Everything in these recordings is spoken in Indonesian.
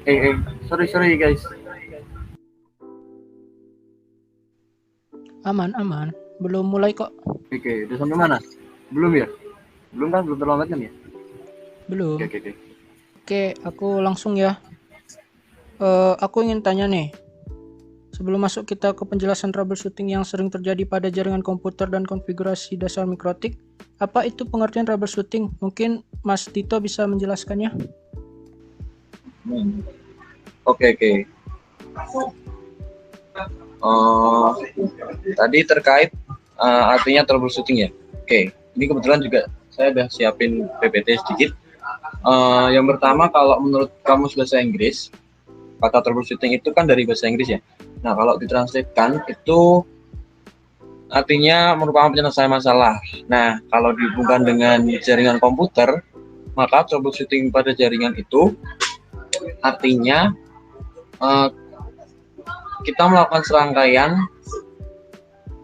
Eh, sorry guys. Aman. Belum mulai kok. Oke, udah sampai mana? Belum ya? Belum kan? Belum terlambat kan ya? Belum. Oke. Oke, aku langsung ya. Aku ingin tanya nih. Sebelum masuk kita ke penjelasan troubleshooting yang sering terjadi pada jaringan komputer dan konfigurasi dasar mikrotik, apa itu pengertian troubleshooting? Mungkin Mas Tito bisa menjelaskannya? Oke. Tadi terkait artinya troubleshooting ya. Oke, ini kebetulan juga saya udah siapin PPT sedikit. Yang pertama, kalau menurut kamus bahasa Inggris, kata troubleshooting itu kan dari bahasa Inggris ya. Nah, kalau ditranslatekan itu artinya merupakan penyelesaian masalah. Nah, kalau dihubungkan dengan jaringan komputer, maka troubleshooting pada jaringan itu artinya kita melakukan serangkaian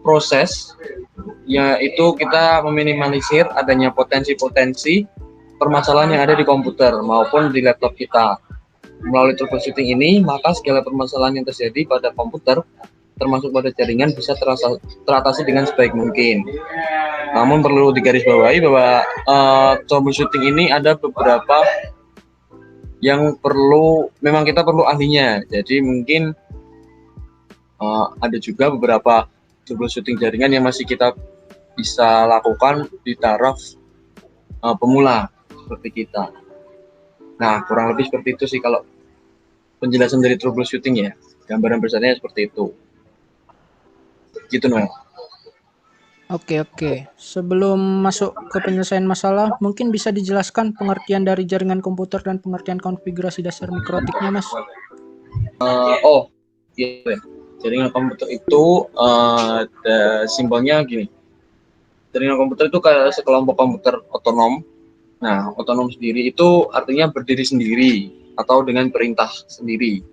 proses, yaitu kita meminimalisir adanya potensi-potensi permasalahan yang ada di komputer maupun di laptop kita. Melalui troubleshooting ini, maka segala permasalahan yang terjadi pada komputer, termasuk pada jaringan, bisa teratasi dengan sebaik mungkin. Namun perlu digarisbawahi bahwa troubleshooting ini ada beberapa yang memang kita perlu ahlinya. Jadi mungkin ada juga beberapa troubleshooting jaringan yang masih kita bisa lakukan di taraf pemula seperti kita. Nah, kurang lebih seperti itu sih kalau penjelasan dari troubleshooting ya. Gambaran besarnya seperti itu. Gitu, Noel. Oke. Sebelum masuk ke penyelesaian masalah, mungkin bisa dijelaskan pengertian dari jaringan komputer dan pengertian konfigurasi dasar mikrotiknya, Mas? Iya. Jaringan komputer itu simbolnya gini. Jaringan komputer itu kayak sekelompok komputer otonom. Nah, otonom sendiri itu artinya berdiri sendiri atau dengan perintah sendiri.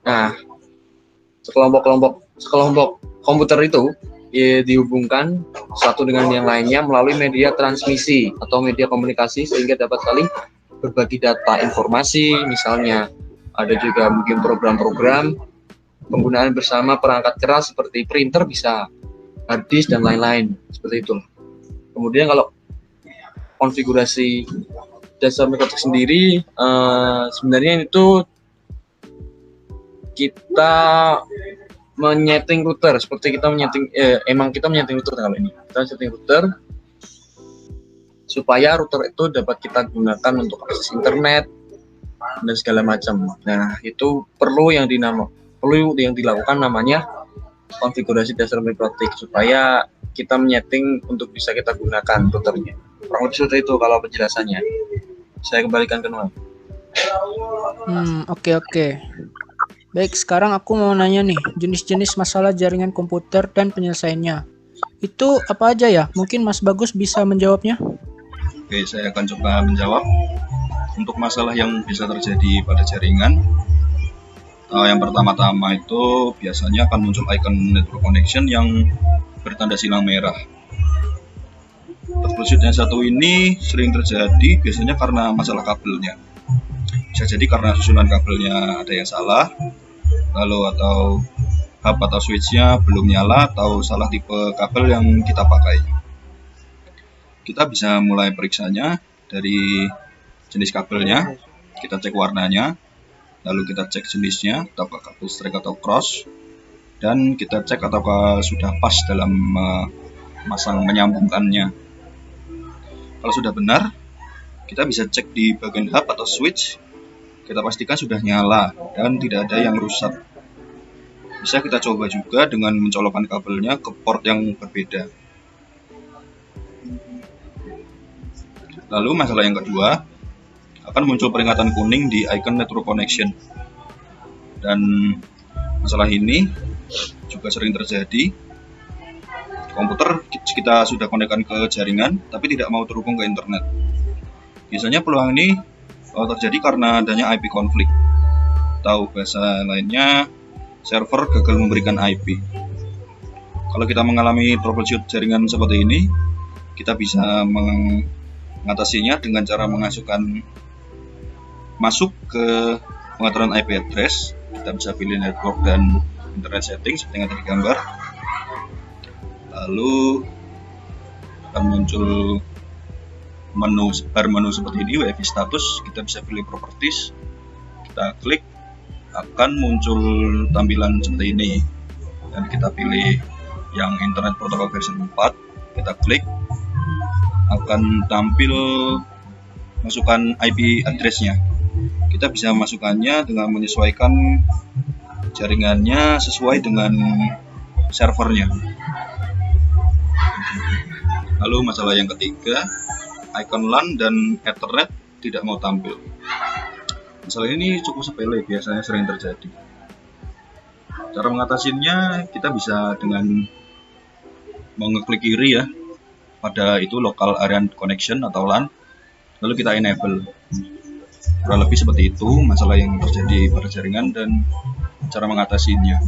Nah, sekelompok komputer itu dihubungkan satu dengan yang lainnya melalui media transmisi atau media komunikasi sehingga dapat saling berbagi data informasi. Misalnya ada juga mungkin program-program penggunaan bersama perangkat keras seperti printer, bisa hard disk dan lain-lain, seperti itu. Kemudian kalau konfigurasi dasar mikrotik sendiri, sebenarnya itu kita menyeting router, seperti kita menyeting router kali ini. Kita setting router supaya router itu dapat kita gunakan untuk akses internet dan segala macam. Nah, itu perlu yang dilakukan namanya konfigurasi dasar mikrotik supaya kita menyeting untuk bisa kita gunakan routernya. Kurang lebih seperti itu kalau penjelasannya. Saya kembalikan ke Noel. Oke. Baik, sekarang aku mau nanya nih, jenis-jenis masalah jaringan komputer dan penyelesaiannya. Itu apa aja ya? Mungkin Mas Bagus bisa menjawabnya? Oke, saya akan coba menjawab. Untuk masalah yang bisa terjadi pada jaringan, yang pertama-tama itu biasanya akan muncul icon network connection yang bertanda silang merah. Troubleshoot yang satu ini sering terjadi biasanya karena masalah kabelnya. Bisa jadi karena susunan kabelnya ada yang salah, lalu atau hub atau switchnya belum nyala, atau salah tipe kabel yang kita pakai. Kita bisa mulai periksanya dari jenis kabelnya, kita cek warnanya, lalu kita cek jenisnya, apakah kabel straight atau cross, dan kita cek apakah sudah pas dalam menyambungkannya. Kalau sudah benar, kita bisa cek di bagian hub atau switch, kita pastikan sudah nyala dan tidak ada yang rusak. Bisa kita coba juga dengan mencolokkan kabelnya ke port yang berbeda. Lalu masalah yang kedua, akan muncul peringatan kuning di icon network connection. Dan masalah ini juga sering terjadi. Komputer kita sudah konekkan ke jaringan, tapi tidak mau terhubung ke internet. Biasanya peluang ini terjadi karena adanya IP konflik. Atau bahasa lainnya, server gagal memberikan IP. Kalau kita mengalami troubleshoot jaringan seperti ini, kita bisa mengatasinya dengan cara masuk ke pengaturan IP address, kita bisa pilih network dan internet setting seperti yang tadi gambar. Lalu akan muncul menu seperti ini, WiFi status. Kita bisa pilih properties, kita klik, akan muncul tampilan seperti ini, dan kita pilih yang internet protokol versi 4, kita klik, akan tampil masukkan IP address-nya. Kita bisa masukkannya dengan menyesuaikan jaringannya sesuai dengan servernya. Lalu masalah yang ketiga, icon LAN dan Ethernet tidak mau tampil. Masalah ini cukup sepele, biasanya sering terjadi. Cara mengatasinya, kita bisa dengan mengeklik kiri ya pada itu local area connection atau LAN, lalu kita enable. Kurang lebih seperti itu masalah yang terjadi pada jaringan dan cara mengatasinya.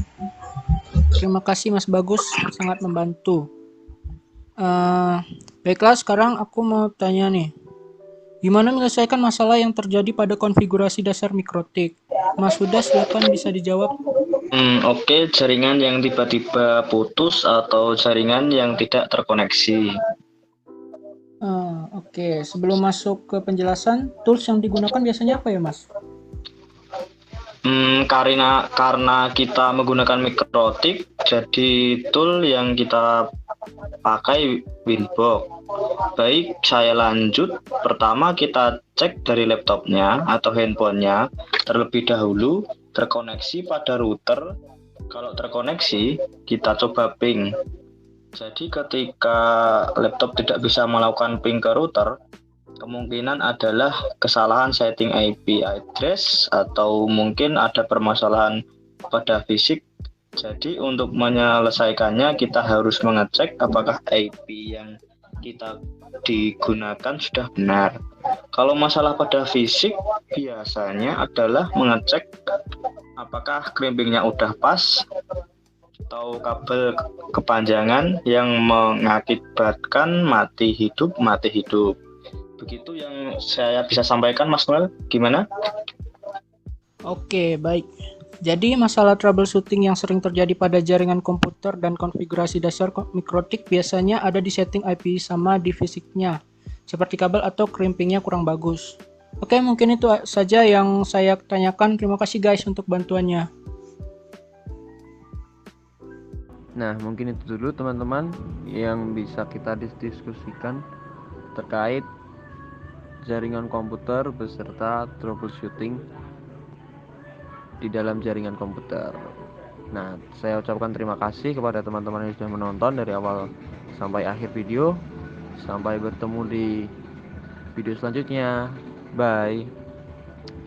Terima kasih Mas Bagus, sangat membantu. Baiklah, sekarang aku mau tanya nih, gimana menyelesaikan masalah yang terjadi pada konfigurasi dasar Mikrotik? Mas Huda, silakan bisa dijawab. Oke, jaringan yang tiba-tiba putus atau jaringan yang tidak terkoneksi. Oke, sebelum masuk ke penjelasan, tools yang digunakan biasanya apa ya, Mas? Karena kita menggunakan Mikrotik, jadi tool yang kita pakai Winbox. Baik, saya lanjut. Pertama kita cek dari laptopnya atau handphonenya terlebih dahulu terkoneksi pada router. Kalau terkoneksi, kita coba ping. Jadi ketika laptop tidak bisa melakukan ping ke router, kemungkinan adalah kesalahan setting IP address atau mungkin ada permasalahan pada fisik. Jadi untuk menyelesaikannya kita harus mengecek apakah IP yang kita digunakan sudah benar. Kalau masalah pada fisik biasanya adalah mengecek apakah crimpingnya udah pas atau kabel kepanjangan yang mengakibatkan mati hidup. Begitu yang saya bisa sampaikan, Mas Noel. Gimana? Oke, baik. Jadi masalah troubleshooting yang sering terjadi pada jaringan komputer dan konfigurasi dasar Mikrotik biasanya ada di setting IP sama di fisiknya, seperti kabel atau crimpingnya kurang bagus. Oke, mungkin itu saja yang saya tanyakan. Terima kasih guys untuk bantuannya. Nah, mungkin itu dulu teman-teman yang bisa kita diskusikan terkait jaringan komputer beserta troubleshooting di dalam jaringan komputer. Nah, saya ucapkan terima kasih kepada teman-teman yang sudah menonton dari awal sampai akhir video. Sampai bertemu di video selanjutnya. Bye.